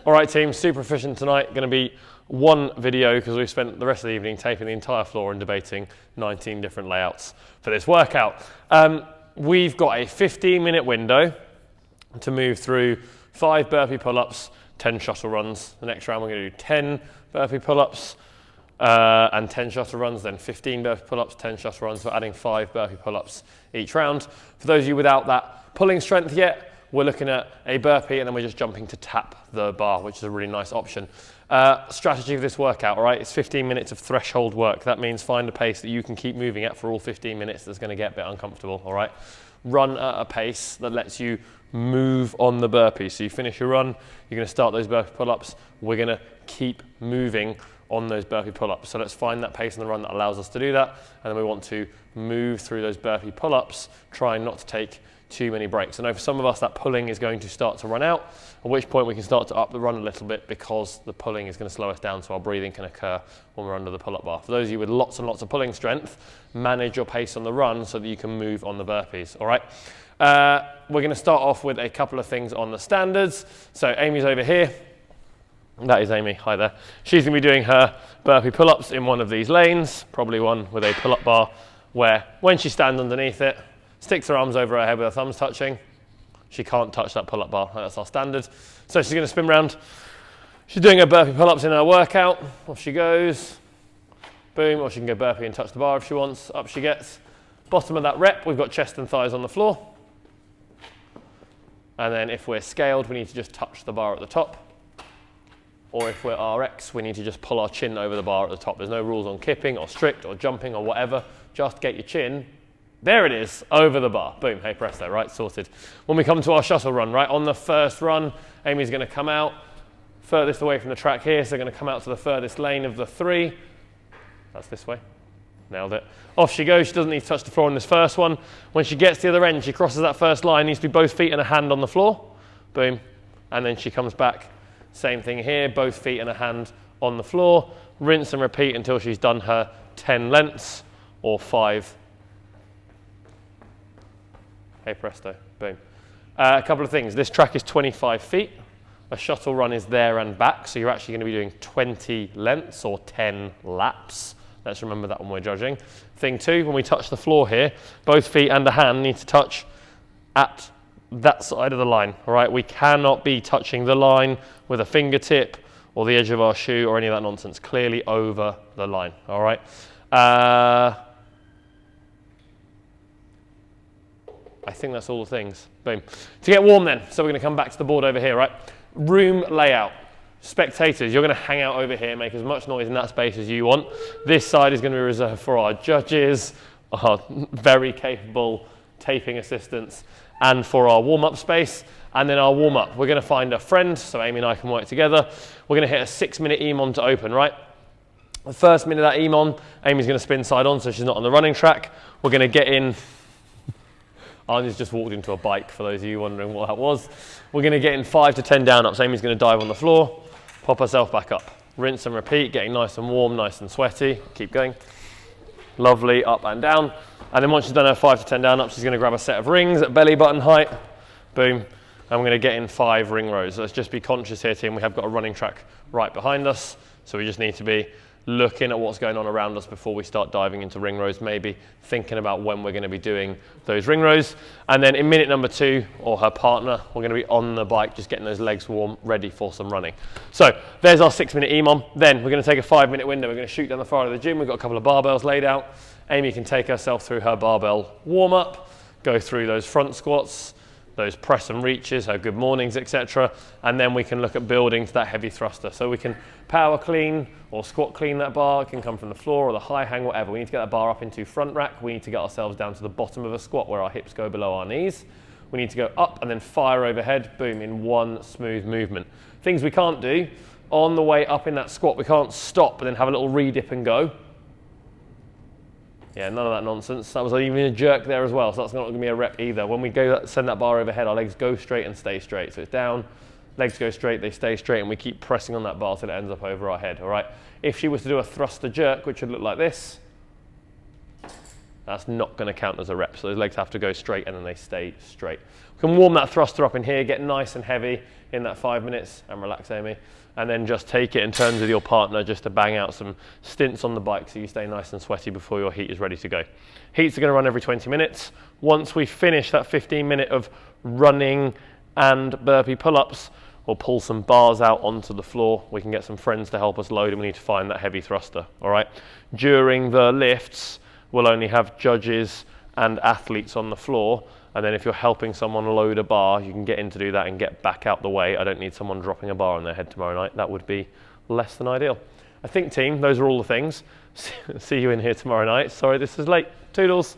All right, team, super efficient tonight. Going to be one video because we've spent the rest of the evening taping the entire floor and debating 19 different layouts for this workout. We've got a 15-minute window to move through 5 burpee pull-ups, 10 shuttle runs. The next round we're going to do 10 burpee pull-ups and 10 shuttle runs, then 15 burpee pull-ups, 10 shuttle runs. We're adding 5 burpee pull-ups each round. For those of you without that pulling strength yet, we're looking at a burpee and then we're just jumping to tap the bar, which is a really nice option. Strategy of this workout, all right, it's 15 minutes of threshold work. That means find a pace that you can keep moving at for all 15 minutes that's going to get a bit uncomfortable, all right? Run at a pace that lets you move on the burpee. So you finish your run, you're going to start those burpee pull-ups. We're going to keep moving on those burpee pull-ups. So let's find that pace in the run that allows us to do that. And then we want to move through those burpee pull-ups, trying not to take too many breaks. I know for some of us that pulling is going to start to run out, at which point we can start to up the run a little bit because the pulling is going to slow us down so our breathing can occur when we're under the pull-up bar. For those of you with lots and lots of pulling strength, manage your pace on the run so that you can move on the burpees, all right? We're going to start off with a couple of things on the standards. So Amy's over here. That is Amy, hi there. She's going to be doing her burpee pull-ups in one of these lanes, probably one with a pull-up bar where when she stands underneath it, sticks her arms over her head with her thumbs touching. She can't touch that pull-up bar, that's our standard. So she's going to spin round. She's doing her burpee pull-ups in her workout. Off she goes. Boom, or she can go burpee and touch the bar if she wants. Up she gets. Bottom of that rep, we've got chest and thighs on the floor. And then if we're scaled, we need to just touch the bar at the top. Or if we're RX, we need to just pull our chin over the bar at the top. There's no rules on kipping or strict or jumping or whatever. Just get your chin. There it is, over the bar. Boom, hey presto, right, sorted. When we come to our shuttle run, right, on the first run, Amy's going to come out furthest away from the track here, so they're going to come out to the furthest lane of the 3. That's this way. Nailed it. Off she goes. She doesn't need to touch the floor on this first one. When she gets to the other end, she crosses that first line, needs to be both feet and a hand on the floor. Boom. And then she comes back. Same thing here, both feet and a hand on the floor. Rinse and repeat until she's done her 10 lengths or 5. Hey presto, boom. A couple of things. This track is 25 feet. A shuttle run is there and back, so you're actually going to be doing 20 lengths or 10 laps. Let's remember that when we're judging. Thing 2, when we touch the floor here, both feet and the hand need to touch at that side of the line, all right? We cannot be touching the line with a fingertip or the edge of our shoe or any of that nonsense. Clearly over the line, all right? I think that's all the things. Boom. To get warm then, so we're going to come back to the board over here, right? Room layout. Spectators, you're going to hang out over here, make as much noise in that space as you want. This side is going to be reserved for our judges, our very capable taping assistants, and for our warm-up space. And then our warm-up, we're going to find a friend, so Amy and I can work together. We're going to hit a 6-minute EMOM to open, right? The first minute of that EMOM, Amy's going to spin side on, so she's not on the running track. We're going to get in. Arnie's just walked into a bike, for those of you wondering what that was. We're going to get in 5 to 10 down-ups. Amy's going to dive on the floor, pop herself back up. Rinse and repeat, getting nice and warm, nice and sweaty. Keep going. Lovely, up and down. And then once she's done her 5 to 10 down-ups, she's going to grab a set of rings at belly button height. Boom. And we're going to get in 5 ring rows. Let's just be conscious here, team. We have got a running track right behind us, so we just need to be looking at what's going on around us before we start diving into ring rows, maybe thinking about when we're going to be doing those ring rows. And then in minute number 2, or her partner, we're going to be on the bike, just getting those legs warm, ready for some running. So there's our 6-minute EMOM. Then we're going to take a 5-minute window. We're going to shoot down the far of the gym. We've got a couple of barbells laid out. Amy can take herself through her barbell warm-up, go through those front squats, those press and reaches, her good mornings, etc. And then we can look at building to that heavy thruster. So we can power clean or squat clean that bar. It can come from the floor or the high hang, whatever. We need to get that bar up into front rack. We need to get ourselves down to the bottom of a squat where our hips go below our knees. We need to go up and then fire overhead, boom, in one smooth movement. Things we can't do, on the way up in that squat, we can't stop and then have a little re-dip and go. Yeah, none of that nonsense. That was even a jerk there as well, so that's not going to be a rep either. When we go send that bar overhead, our legs go straight and stay straight. So it's down, legs go straight, they stay straight, and we keep pressing on that bar till it ends up over our head, all right? If she was to do a thruster jerk, which would look like this, that's not going to count as a rep. So those legs have to go straight and then they stay straight. We can warm that thruster up in here, get nice and heavy in that 5 minutes, and relax, Amy. And then just take it in turns with your partner just to bang out some stints on the bike so you stay nice and sweaty before your heat is ready to go. Heats are going to run every 20 minutes. Once we finish that 15-minute of running and burpee pull-ups, we'll pull some bars out onto the floor. We can get some friends to help us load, and we need to find that heavy thruster, all right? During the lifts, we'll only have judges and athletes on the floor, and then if you're helping someone load a bar, you can get in to do that and get back out the way. I don't need someone dropping a bar on their head tomorrow night. That would be less than ideal. I think, team, those are all the things. See you in here tomorrow night. Sorry this is late. Toodles.